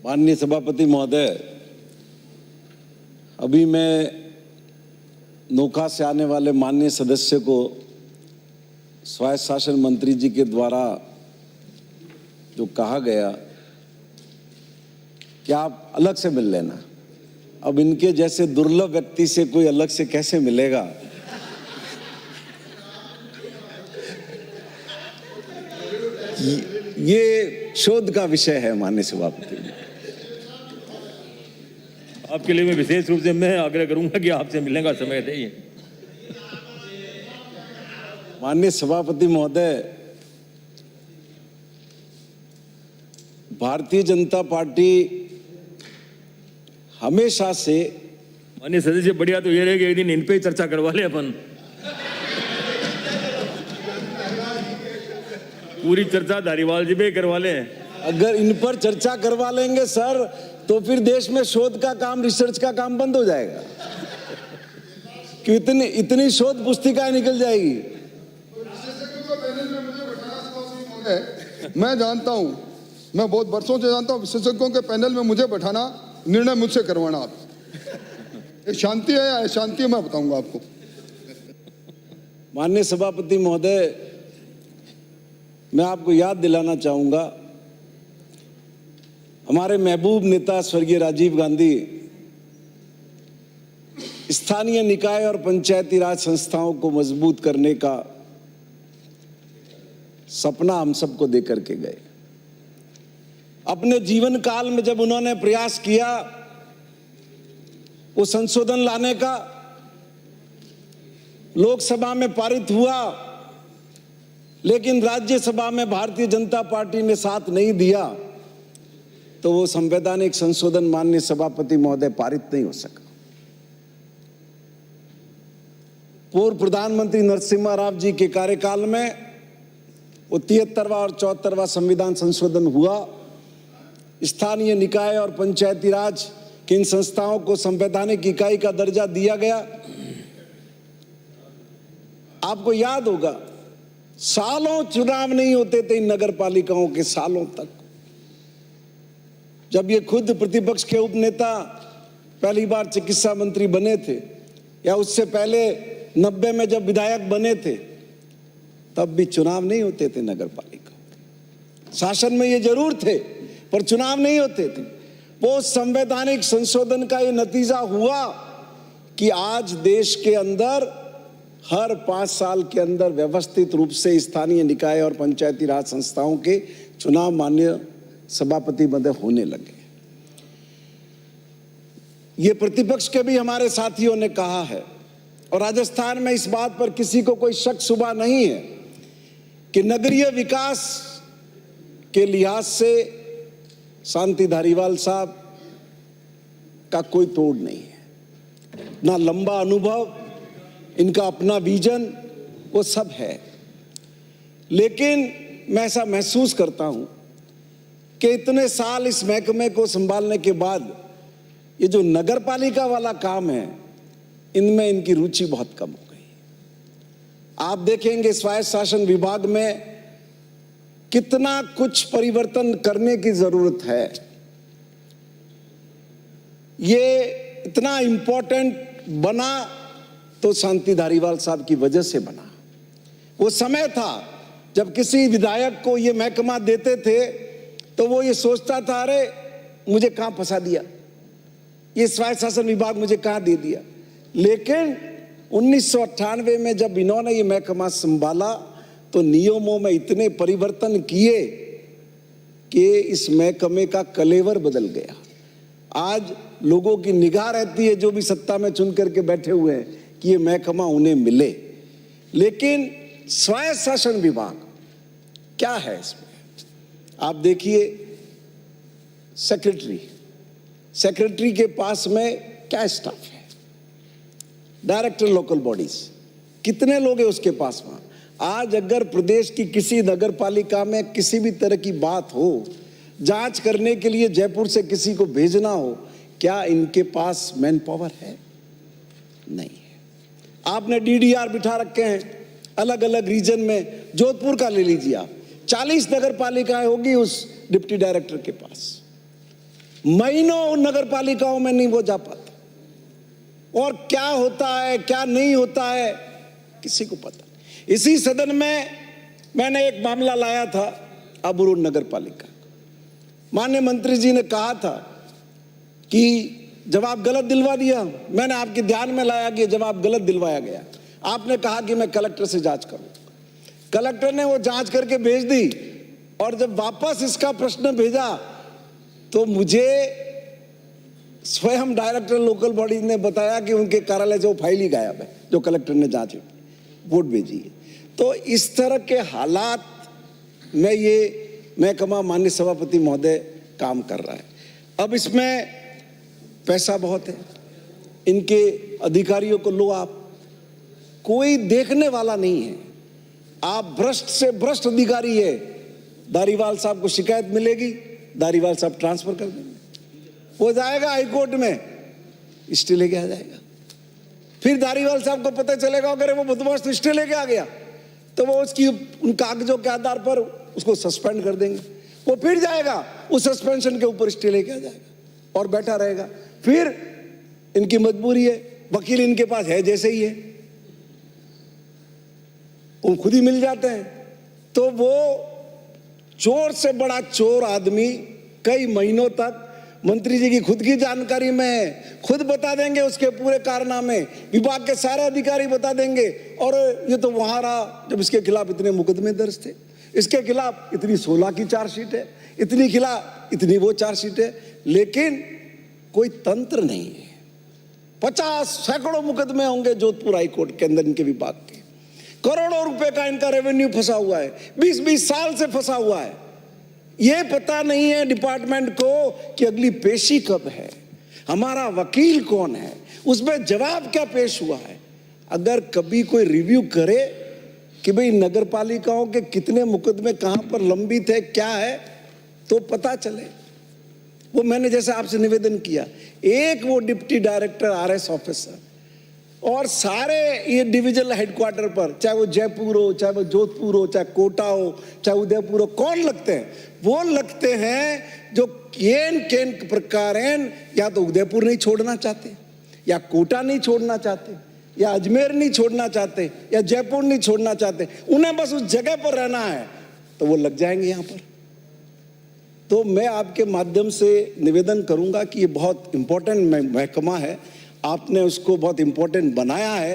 माननीय सभापति महोदय, अभी मैं नौका से आने वाले माननीय सदस्य को स्वायत्त शासन मंत्री जी के द्वारा जो कहा गया कि आप अलग से मिल लेना, अब इनके जैसे दुर्लभ व्यक्ति से कोई अलग से कैसे मिलेगा? ये शोध का विषय है माननीय सभापति। आपके लिए मैं विशेष रूप से मैं आग्रह करूंगा कि आपसे मिलने का समय दें। माननीय सभापति महोदय, भारतीय जनता पार्टी हमेशा से, माननीय सदस्य, बढ़िया तो ये रहे कि एक दिन इन पे ही चर्चा करवा ले अपन। पूरी चर्चा धारीवाल जी पे करवा ले। अगर इन पर चर्चा करवा लेंगे सर, तो फिर देश में शोध का काम, रिसर्च का काम बंद हो जाएगा, कि इतनी शोध पुस्तिकाएं निकल जाएगी। मैं जानता हूं, मैं बहुत वर्षों से जानता हूं, विशेषज्ञों के पैनल में मुझे बैठाना, निर्णय मुझसे करवाना। आप ये शांति है या अशांति है मैं बताऊंगा आपको। माननीय सभापति महोदय, मैं आपको याद दिलाना चाहूंगा, हमारे महबूब नेता स्वर्गीय राजीव गांधी स्थानीय निकाय और पंचायती राज संस्थाओं को मजबूत करने का सपना हम सबको देकर के गए। अपने जीवन काल में जब उन्होंने प्रयास किया वो संशोधन लाने का, लोकसभा में पारित हुआ, लेकिन राज्यसभा में भारतीय जनता पार्टी ने साथ नहीं दिया, तो वो संवैधानिक संशोधन माननीय सभापति महोदय पारित नहीं हो सका। पूर्व प्रधानमंत्री नरसिम्हा राव जी के कार्यकाल में वो 73वां और 74वां संविधान संशोधन हुआ। स्थानीय निकाय और पंचायती राज की इन संस्थाओं को संवैधानिक इकाई का दर्जा दिया गया। आपको याद होगा, सालों चुनाव नहीं होते थे इन नगर पालिकाओं के, सालों तक। जब ये खुद प्रतिपक्ष के उपनेता पहली बार चिकित्सा मंत्री बने थे, या उससे पहले 90 में जब विधायक बने थे, तब भी चुनाव नहीं होते थे नगर पालिका। शासन में ये जरूर थे पर चुनाव नहीं होते थे। वो संवैधानिक संशोधन का ये नतीजा हुआ कि आज देश के अंदर हर 5 साल के अंदर व्यवस्थित रूप से स्थानीय निकाय और पंचायती राज संस्थाओं के चुनाव माननीय सभापति महोदय होने लगे। ये प्रतिपक्ष के भी हमारे साथियों ने कहा है, और राजस्थान में इस बात पर किसी को कोई शक शुबा नहीं है कि नगरीय विकास के लिहाज से शांति धारीवाल साहब का कोई तोड़ नहीं है। ना लंबा अनुभव, इनका अपना विजन, वो सब है। लेकिन मैं ऐसा महसूस करता हूं कि इतने साल इस महकमे को संभालने के बाद ये जो नगर पालिका वाला काम है, इनमें इनकी रुचि बहुत कम हो गई। आप देखेंगे स्वायत्त शासन विभाग में कितना कुछ परिवर्तन करने की जरूरत है। ये इतना इंपॉर्टेंट बना तो शांति धारीवाल साहब की वजह से बना। वो समय था जब किसी विधायक को ये महकमा देते थे तो वो ये सोचता था, अरे मुझे कहां फंसा दिया, ये स्वायत्त शासन विभाग मुझे कहां दे दिया। लेकिन 1998 में जब इन्होंने ये महकमा संभाला तो नियमों में इतने परिवर्तन किए कि इस महकमे का कलेवर बदल गया। आज लोगों की निगाह रहती है, जो भी सत्ता में चुन करके बैठे हुए हैं, कि ये महकमा उन्हें मिले। लेकिन स्वायत्त शासन विभाग क्या है इसमें? आप देखिए, सेक्रेटरी के पास में क्या स्टाफ है, डायरेक्टर लोकल बॉडीज, कितने लोग हैं उसके पास वहां। आज अगर प्रदेश की किसी नगर पालिका में किसी भी तरह की बात हो, जांच करने के लिए जयपुर से किसी को भेजना हो, क्या इनके पास मैन पावर है? नहीं है। आपने डीडीआर बिठा रखे हैं अलग अलग रीजन में। जोधपुर का ले लीजिए आप, 40 नगर पालिकाएं होगी उस डिप्टी डायरेक्टर के पास। महीनों उन नगर पालिकाओं में नहीं वो जा पाता, और क्या होता है क्या नहीं होता है किसी को पता नहीं। इसी सदन में मैंने एक मामला लाया था अबुरुन नगर पालिका। माननीय मंत्री जी ने कहा था कि जवाब गलत दिलवा दिया। मैंने आपके ध्यान में लाया कि जवाब गलत दिलवाया गया। आपने कहा कि मैं कलेक्टर से जांच करूं। कलेक्टर ने वो जांच करके भेज दी, और जब वापस इसका प्रश्न भेजा तो मुझे स्वयं डायरेक्टर लोकल बॉडी ने बताया कि उनके कार्यालय से वो फाइल ही गायब है जो कलेक्टर ने जांच रिपोर्ट भेजी है। तो इस तरह के हालात में ये महकमा माननीय सभापति महोदय काम कर रहा है। अब इसमें पैसा बहुत है, इनके अधिकारियों को लो आप, कोई देखने वाला नहीं है। आप भ्रष्ट से भ्रष्ट अधिकारी है। धारीवाल साहब को शिकायत मिलेगी, धारीवाल साहब ट्रांसफर कर देंगे, वो जाएगा हाईकोर्ट में, स्टे लेके आ जाएगा। फिर धारीवाल साहब को पता चलेगा अगर वो बदमाश तो स्टे लेके आ गया, तो वो उसकी उन कागजों के आधार पर उसको सस्पेंड कर देंगे। वो फिर जाएगा, उस सस्पेंशन के ऊपर स्टे लेके आ जाएगा और बैठा रहेगा। फिर इनकी मजबूरी है, वकील इनके पास है जैसे ही है, वो खुद ही मिल जाते हैं। तो वो चोर से बड़ा चोर आदमी कई महीनों तक मंत्री जी की खुद की जानकारी में है, खुद बता देंगे उसके पूरे कारनामे, विभाग के सारे अधिकारी बता देंगे। और ये तो वहां रहा जब इसके खिलाफ इतने मुकदमे दर्ज थे, इसके खिलाफ इतनी 16 की चार्जशीट है, इतनी खिलाफ इतनी वो चार्जशीट है, लेकिन कोई तंत्र नहीं है। 50 सैकड़ों मुकदमे होंगे जोधपुर हाईकोर्ट के अंदर इनके विभाग के। करोड़ों रुपए का इनका रेवेन्यू फंसा हुआ है, 20-20 साल से फंसा हुआ है। यह पता नहीं है डिपार्टमेंट को कि अगली पेशी कब है, हमारा वकील कौन है, उसमें जवाब क्या पेश हुआ है। अगर कभी कोई रिव्यू करे कि भाई नगर पालिकाओं के कितने मुकदमे कहां पर लंबित है, क्या है, तो पता चले। वो मैंने जैसे आपसे निवेदन किया, एक वो डिप्टी डायरेक्टर आरएस ऑफिसर और सारे ये डिविजनल हेडक्वार्टर पर, चाहे वो जयपुर हो, चाहे वो जोधपुर हो, चाहे कोटा हो, चाहे उदयपुर हो, कौन लगते हैं? वो लगते हैं जो केन प्रकार या तो उदयपुर नहीं छोड़ना चाहते, या कोटा नहीं छोड़ना चाहते, या अजमेर नहीं छोड़ना चाहते, या जयपुर नहीं छोड़ना चाहते। उन्हें बस उस जगह पर रहना है, तो वो लग जाएंगे यहां पर। तो मैं आपके माध्यम से निवेदन करूंगा कि ये बहुत इंपॉर्टेंट महकमा है, आपने उसको बहुत इंपॉर्टेंट बनाया है,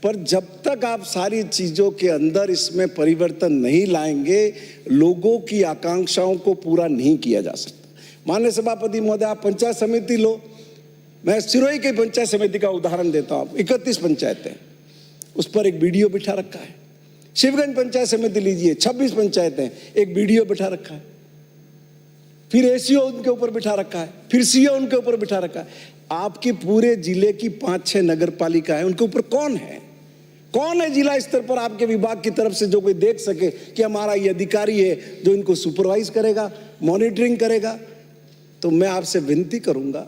पर जब तक आप सारी चीज़ों के अंदर इसमें परिवर्तन नहीं लाएंगे, लोगों की आकांक्षाओं को पूरा नहीं किया जा सकता। माननीय सभापति महोदय, आप पंचायत समिति लो, मैं सिरोही की पंचायत समिति का उदाहरण देता हूँ। 31 पंचायतें, उस पर एक बीडीओ बिठा रखा है। शिवगंज पंचायत समिति लीजिए, 26 पंचायतें, एक बीडीओ बिठा रखा है, फिर एसीओ उनके ऊपर बिठा रखा है, फिर सीओ उनके ऊपर बिठा रखा है। आपके पूरे जिले की 5-6 नगर पालिका है, उनके ऊपर कौन है? कौन है जिला स्तर पर आपके विभाग की तरफ से जो कोई देख सके कि हमारा ये अधिकारी है जो इनको सुपरवाइज करेगा, मॉनिटरिंग करेगा? तो मैं आपसे विनती करूंगा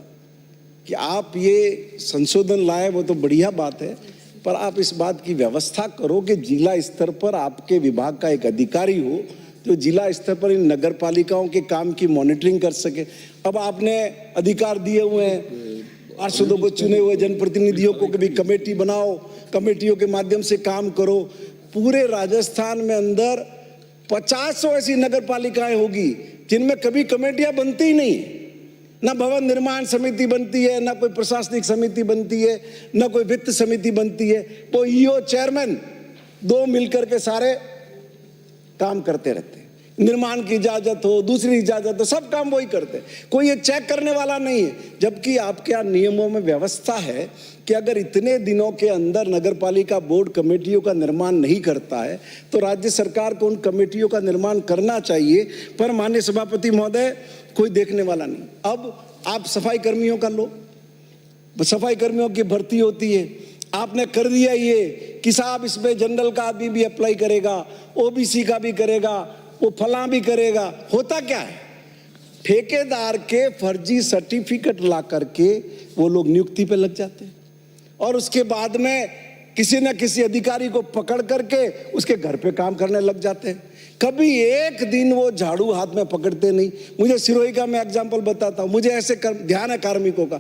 कि आप ये संशोधन लाए, वो तो बढ़िया बात है, पर आप इस बात की व्यवस्था करो कि जिला स्तर पर आपके विभाग का एक अधिकारी हो जो जिला स्तर पर इन नगर पालिकाओं के काम की मॉनिटरिंग कर सके। अब आपने अधिकार दिए हुए हैं पार्षदों को, चुने हुए जनप्रतिनिधियों को, कभी कमेटी बनाओ, कमेटियों के माध्यम से काम करो। पूरे राजस्थान में अंदर 50 ऐसी नगर पालिकाएं होगी जिनमें कभी कमेटियां बनती ही नहीं, ना भवन निर्माण समिति बनती है, ना कोई प्रशासनिक समिति बनती है, ना कोई वित्त समिति बनती है। वो ईओ चेयरमैन 2 मिलकर के सारे काम करते रहते हैं। निर्माण की इजाजत हो, दूसरी इजाजत हो, सब काम वही करते हैं, कोई ये चेक करने वाला नहीं है। जबकि आपके यहाँ नियमों में व्यवस्था है कि अगर इतने दिनों के अंदर नगर पालिका बोर्ड कमेटियों का निर्माण नहीं करता है तो राज्य सरकार को उन कमेटियों का निर्माण करना चाहिए। पर माननीय सभापति महोदय, कोई देखने वाला नहीं। अब आप सफाई कर्मियों का लो, सफाई कर्मियों की भर्ती होती है, आपने कर दिया ये कि साहब इसमें जनरल का आदमी भी अप्लाई करेगा, ओबीसी का भी करेगा, वो फलां भी करेगा। होता क्या है, ठेकेदार के फर्जी सर्टिफिकेट ला करके वो लोग नियुक्ति पे लग जाते हैं और उसके बाद में किसी न किसी अधिकारी को पकड़ करके उसके घर पे काम करने लग जाते हैं। कभी एक दिन वो झाड़ू हाथ में पकड़ते नहीं। मुझे सिरोही का मैं एग्जांपल बताता हूँ, मुझे ऐसे ध्यान है कार्मिकों का।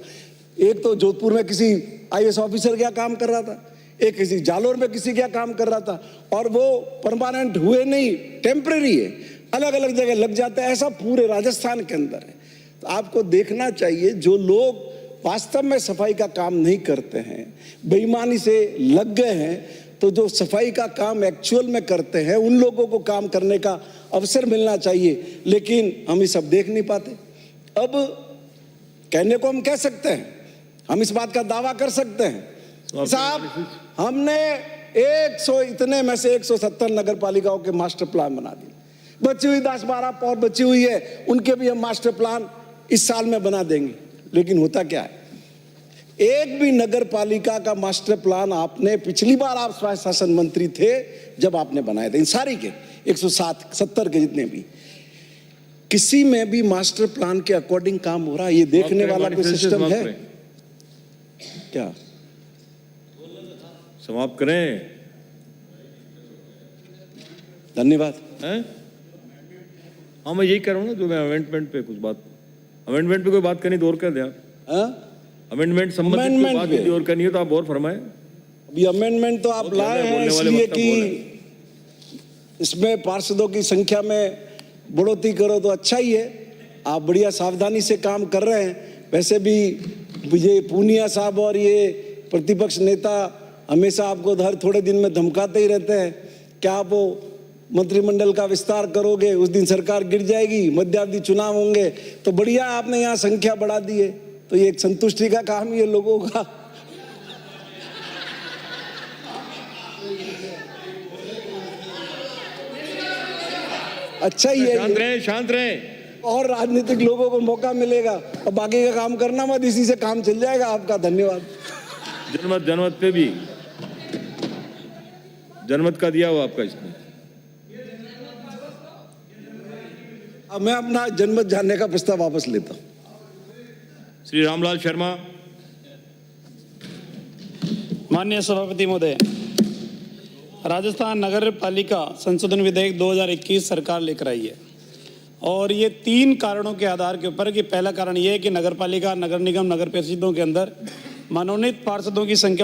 एक तो जोधपुर में किसी आईएएस ऑफिसर क्या काम कर रहा था, एक किसी जालोर में किसी क्या काम कर रहा था, और वो परमानेंट हुए नहीं, टेम्परेरी है, अलग अलग जगह लग जाता है। ऐसा पूरे राजस्थान के अंदर है। तो आपको देखना चाहिए, जो लोग वास्तव में सफाई का काम नहीं करते हैं, बेईमानी से लग गए हैं, तो जो सफाई का काम एक्चुअल में करते हैं उन लोगों को काम करने का अवसर मिलना चाहिए। लेकिन हम ये सब देख नहीं पाते। अब कहने को हम कह सकते हैं, हम इस बात का दावा कर सकते हैं साहब, हमने 100 इतने में से 170 नगर पालिकाओं के मास्टर प्लान बना दिए। बची हुई 10-12 और बची हुई है, उनके भी हम मास्टर प्लान इस साल में बना देंगे। लेकिन होता क्या है, एक भी नगर पालिका का मास्टर प्लान आपने, पिछली बार आप स्वास्थ्य शासन मंत्री थे जब आपने बनाए थे, इन सारी के 170 के जितने भी, किसी में भी मास्टर प्लान के अकॉर्डिंग काम हो रहा है? ये देखने वाला कोई सिस्टम है क्या? समाप्त करें। धन्यवाद। हैं? हाँ, मैं यही कर रहा हूँ ना, जो मैं अमेंडमेंट पे कुछ बात, अमेंडमेंट पे कोई बात करनी तो और कर दें आप। अमेंडमेंट संबंधित बात यदि और करनी है तो आप और फरमाएं। अभी अमेंडमेंट तो आप लाए हैं इसलिए कि इसमें पार्षदों की संख्या में बढ़ोतरी करो तो अच्छा ही है। आप बढ़िया सावधानी से काम कर रहे हैं। वैसे भी ये पूनिया साहब और ये प्रतिपक्ष नेता हमेशा आपको हर थोड़े दिन में धमकाते ही रहते हैं। क्या आप वो मंत्रिमंडल का विस्तार करोगे, उस दिन सरकार गिर जाएगी, मध्यावधि चुनाव होंगे, तो बढ़िया आपने यहाँ संख्या बढ़ा दी है। तो ये एक संतुष्टि का काम ही है लोगों का। अच्छा ही है। शांत रहे, शांत रहे। और राजनीतिक लोगों को मौका मिलेगा और बाकी का काम करना मत, इसी से काम चल जाएगा आपका। धन्यवाद। जनमत पे भी जनमत का दिया हुआ आपका इसमें। अब मैं अपना जनमत जानने का प्रस्ताव वापस लेता हूं। श्री रामलाल शर्मा। माननीय सभापति महोदय, राजस्थान नगर पालिका संशोधन विधेयक 2021 सरकार लेकर आई है और ये 3 कारणों के आधार के ऊपर कि पहला कारण ये है कि नगर पालिका, नगर निगम, नगर परिषदों के अंदर मनोनीत पार्षदों की संख्या